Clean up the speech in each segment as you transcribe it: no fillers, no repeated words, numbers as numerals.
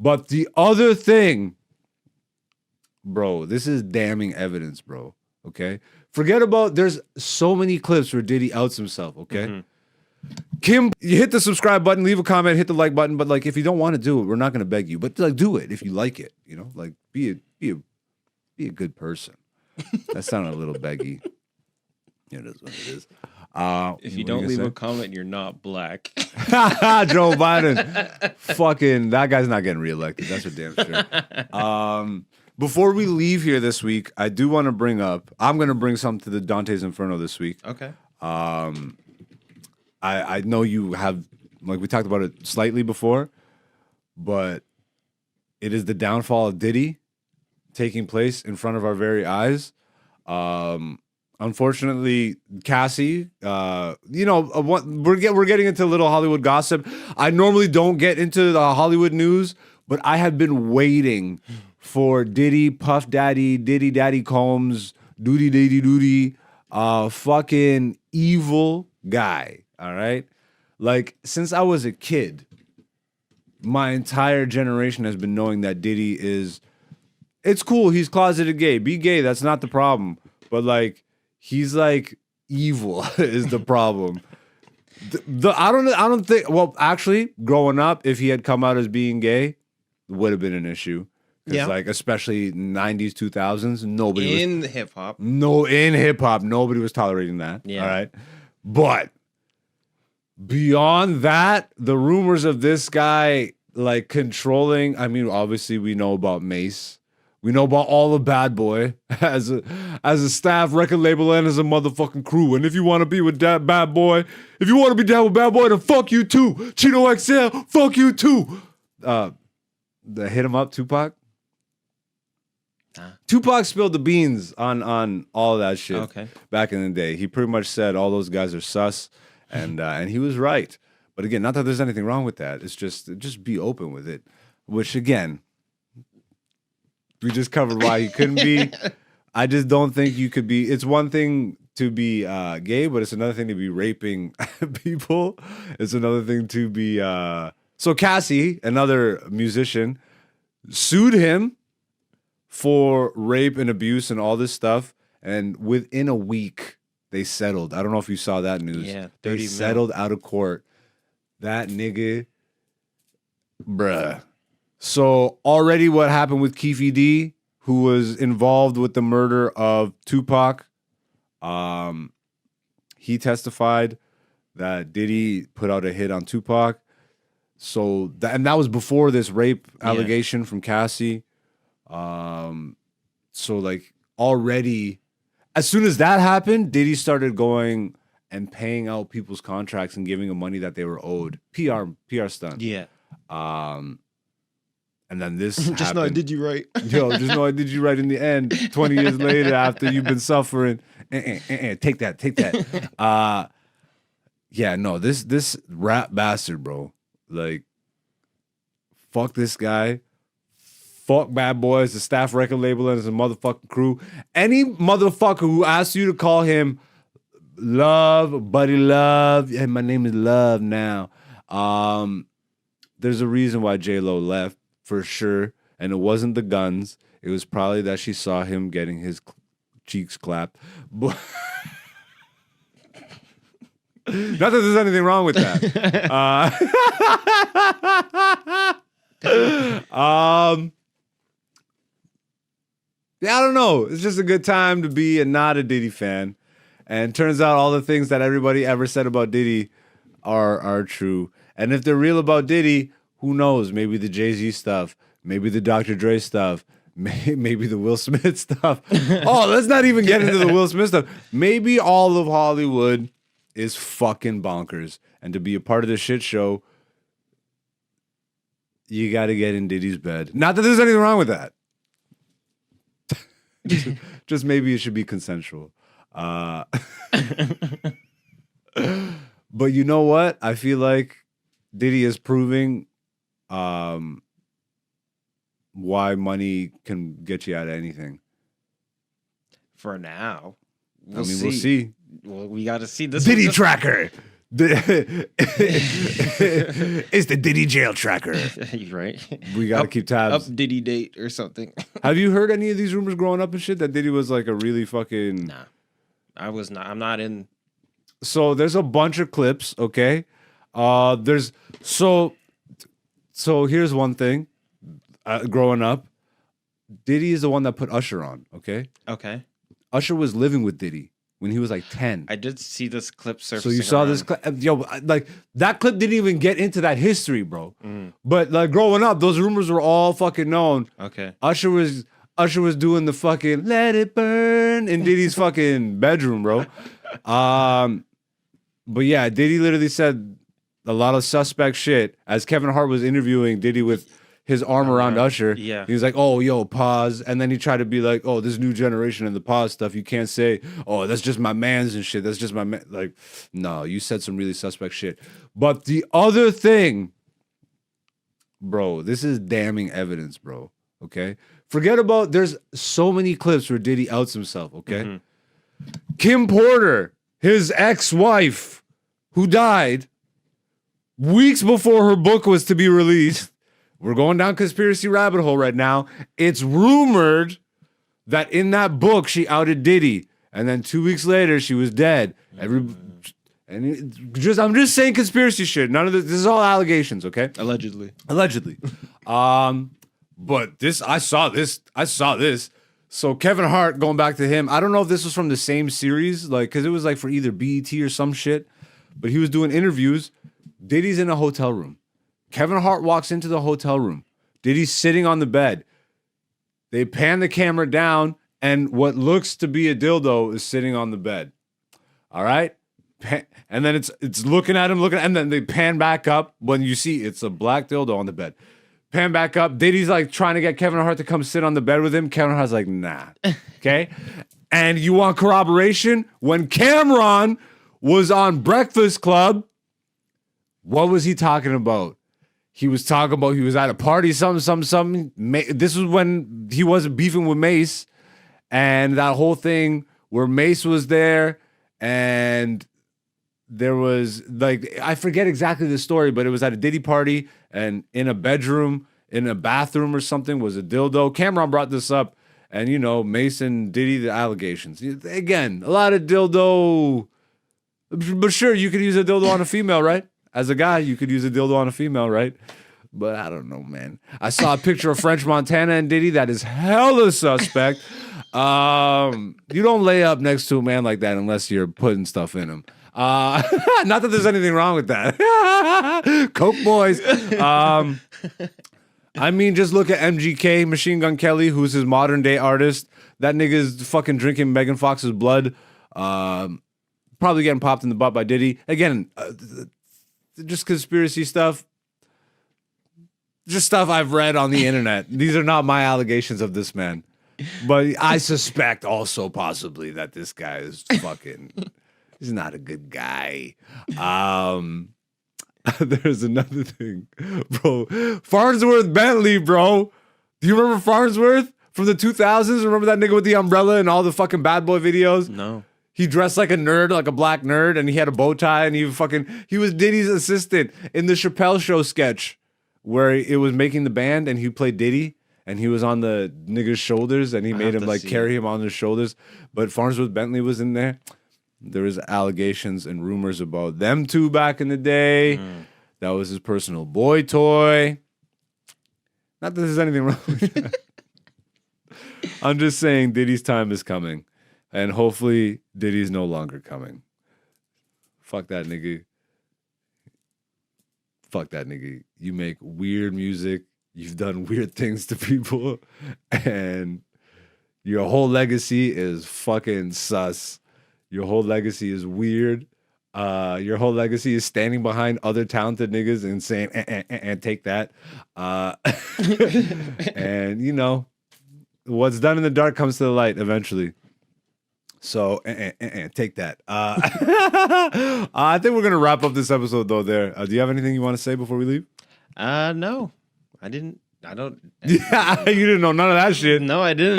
But the other thing, bro, this is damning evidence, bro. Okay? Forget about, there's so many clips where Diddy outs himself, okay? Mm-hmm. Kim, you hit the subscribe button, leave a comment, hit the like button, but like if you don't want to do it, we're not going to beg you. But like do it if you like it, you know? Like be a good person. That sounded a little beggy. It is what it is. If you don't leave a comment, you're not black. Joe Biden. Fucking, that guy's not getting reelected. That's for damn sure. Before we leave here this week, I do want to bring up, I'm going to bring something to the Dante's Inferno this week. Okay. I know you have, like we talked about it slightly before, but it is the downfall of Diddy taking place in front of our very eyes. Unfortunately, Cassie, we're getting into a little Hollywood gossip. I normally don't get into the Hollywood news, but I have been waiting for Diddy, Puff Daddy, Diddy Daddy Combs, Doody Daddy Doody, fucking evil guy. All right, like since I was a kid, my entire generation has been knowing that Diddy is. It's cool. He's closeted gay. Be gay. That's not the problem. But like. He's like evil is the problem. I don't think. Well, actually, growing up, if he had come out as being gay, it would have been an issue. Yeah. Like especially 90s, 2000s, nobody in hip hop. No, in hip hop, nobody was tolerating that. Yeah. All right, but beyond that, the rumors of this guy like controlling. I mean, obviously, we know about Mace. We know about all the Bad Boy as a staff record label and as a motherfucking crew. And if you want to be with that Bad Boy, if you want to be down with Bad Boy, then fuck you too. Chino XL, fuck you too. The Hit 'Em Up, Tupac. Tupac spilled the beans on all of that shit back in the day. He pretty much said all those guys are sus, and he was right. But again, not that there's anything wrong with that. It's just be open with it. Which again. We just covered why you couldn't be. I just don't think you could be. It's one thing to be gay, but it's another thing to be raping people. It's another thing to be. So Cassie, another musician, sued him for rape and abuse and all this stuff. And within a week, they settled. I don't know if you saw that news. Yeah, they settled out of court. That nigga, bruh. So already what happened with Keefe D, who was involved with the murder of Tupac, he testified that Diddy put out a hit on Tupac. So that was before this rape allegation from Cassie. So like already, as soon as that happened, Diddy started going and paying out people's contracts and giving them money that they were owed. PR stunt. Yeah. And then this just happened. know I did you right. Yo, just know I did you right in the end. 20 years later, after you've been suffering. Take that. Yeah, no, this rap bastard, bro. Like, fuck this guy. Fuck Bad Boy as a staff record label and as a motherfucking crew. Any motherfucker who asks you to call him Love, Buddy Love. Yeah, my name is Love now. There's a reason why J-Lo left. For sure, and it wasn't the guns. It was probably that she saw him getting his cheeks clapped. But not that there's anything wrong with that. Yeah, I don't know. It's just a good time to be not a Diddy fan, and turns out all the things that everybody ever said about Diddy are true. And if they're real about Diddy. Who knows? Maybe the Jay-Z stuff. Maybe the Dr. Dre stuff. Maybe the Will Smith stuff. Oh, let's not even get into the Will Smith stuff. Maybe all of Hollywood is fucking bonkers. And to be a part of this shit show, you got to get in Diddy's bed. Not that there's anything wrong with that. just maybe it should be consensual. But you know what? I feel like Diddy is proving why money can get you out of anything. For now. We'll see. Well, we got to see this. Diddy tracker. It's the Diddy jail tracker. You're right. We got to keep tabs. Up Diddy date or something. Have you heard any of these rumors growing up and shit that Diddy was like a really fucking... Nah, I was not. I'm not in. So there's a bunch of clips, okay? There's... So here's one thing. Growing up, Diddy is the one that put Usher on, okay? Okay. Usher was living with Diddy when he was like 10. I did see this clip surfacing. So you saw this clip? Yo, like, that clip didn't even get into that history, bro. But like growing up, those rumors were all fucking known. Okay. Usher was doing the fucking "Let It Burn" in Diddy's fucking bedroom, bro. But yeah, Diddy literally said a lot of suspect shit as Kevin Hart was interviewing Diddy with his arm around Usher. Yeah. He was like, "Oh, yo, pause." And then he tried to be like, "Oh, this new generation and the pause stuff, you can't say, oh, that's just my man's and shit. That's just my man." Like, no, you said some really suspect shit. But the other thing, bro, this is damning evidence, bro. Okay? Forget about, there's so many clips where Diddy outs himself, okay? Kim Porter, his ex-wife, who died weeks before her book was to be released. We're going down conspiracy rabbit hole right now. It's rumored that in that book she outed Diddy, and then 2 weeks later she was dead. I'm just saying conspiracy shit. None of this is all allegations, okay? Allegedly. But I saw this. So Kevin Hart, going back to him, I don't know if this was from the same series, like, because it was like for either BET or some shit. But he was doing interviews. Diddy's in a hotel room. Kevin Hart walks into the hotel room. Diddy's sitting on the bed. They pan the camera down, and what looks to be a dildo is sitting on the bed. All right? And then it's looking at him, and then they pan back up when you see it's a black dildo on the bed. Pan back up. Diddy's like trying to get Kevin Hart to come sit on the bed with him. Kevin Hart's like, nah. Okay? And you want corroboration? When Cameron was on Breakfast Club, what was he talking about? He was talking about he was at a party, something. This was when he wasn't beefing with Mace, and that whole thing where Mace was there, and there was like, I forget exactly the story, but it was at a Diddy party, and in a bedroom, in a bathroom or something, was a dildo. Cameron brought this up, and you know, Mace and Diddy, the allegations. Again, a lot of dildo, but sure, you could use a dildo on a female, right? As a guy, you could use a dildo on a female, right? But I don't know, man. I saw a picture of French Montana and Diddy that is hella suspect. You don't lay up next to a man like that unless you're putting stuff in him. Not that there's anything wrong with that. Coke boys. I mean, just look at MGK, Machine Gun Kelly, who's his modern day artist. That nigga's fucking drinking Megan Fox's blood. Probably getting popped in the butt by Diddy. Again, just conspiracy stuff. Just stuff I've read on the internet. These are not my allegations of this man. But I suspect also possibly that this guy is fucking... He's not a good guy. There's another thing. Bro, Farnsworth Bentley, bro. Do you remember Farnsworth from the 2000s? Remember that nigga with the umbrella and all the fucking Bad Boy videos? No. He dressed like a nerd, like a black nerd, and he had a bow tie, and he was Diddy's assistant in the Chappelle Show sketch where it was making the band, and he played Diddy, and he was on the nigga's shoulders, and he made him like carry him on his shoulders. But Farnsworth Bentley was in there. There was allegations and rumors about them two back in the day. That was his personal boy toy. Not that there's anything wrong with that. I'm just saying Diddy's time is coming. And hopefully Diddy's no longer coming. Fuck that nigga. Fuck that nigga. You make weird music. You've done weird things to people. And your whole legacy is fucking sus. Your whole legacy is weird. Your whole legacy is standing behind other talented niggas and saying, and take that. And, you know, what's done in the dark comes to the light eventually. So, take that. I think we're going to wrap up this episode, though, there. Do you have anything you want to say before we leave? No. I didn't. I don't. Yeah, you didn't know none of that shit. No, I didn't.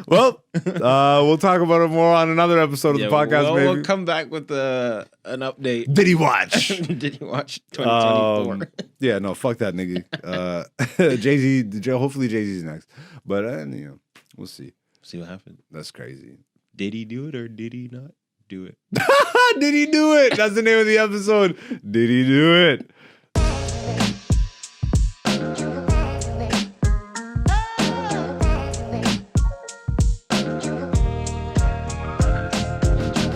Well, We'll talk about it more on another episode of the podcast. Maybe we'll come back with an update. Did he watch? Did you watch 2024? Yeah, no, fuck that nigga. Jay-Z. Hopefully Jay-Z's next, but we'll see. See what happens. That's crazy. Did he do it or did he not do it? Did he do it? That's the name of the episode. Did he do it?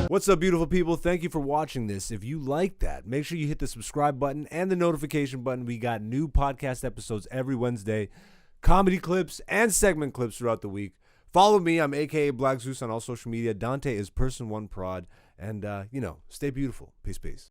What's up, beautiful people? Thank you for watching this. If you like that, make sure you hit the subscribe button and the notification button. We got new podcast episodes every Wednesday, comedy clips and segment clips throughout the week. Follow me. I'm aka Black Zeus on all social media. Dante is Person1Prod. And, stay beautiful. Peace, peace.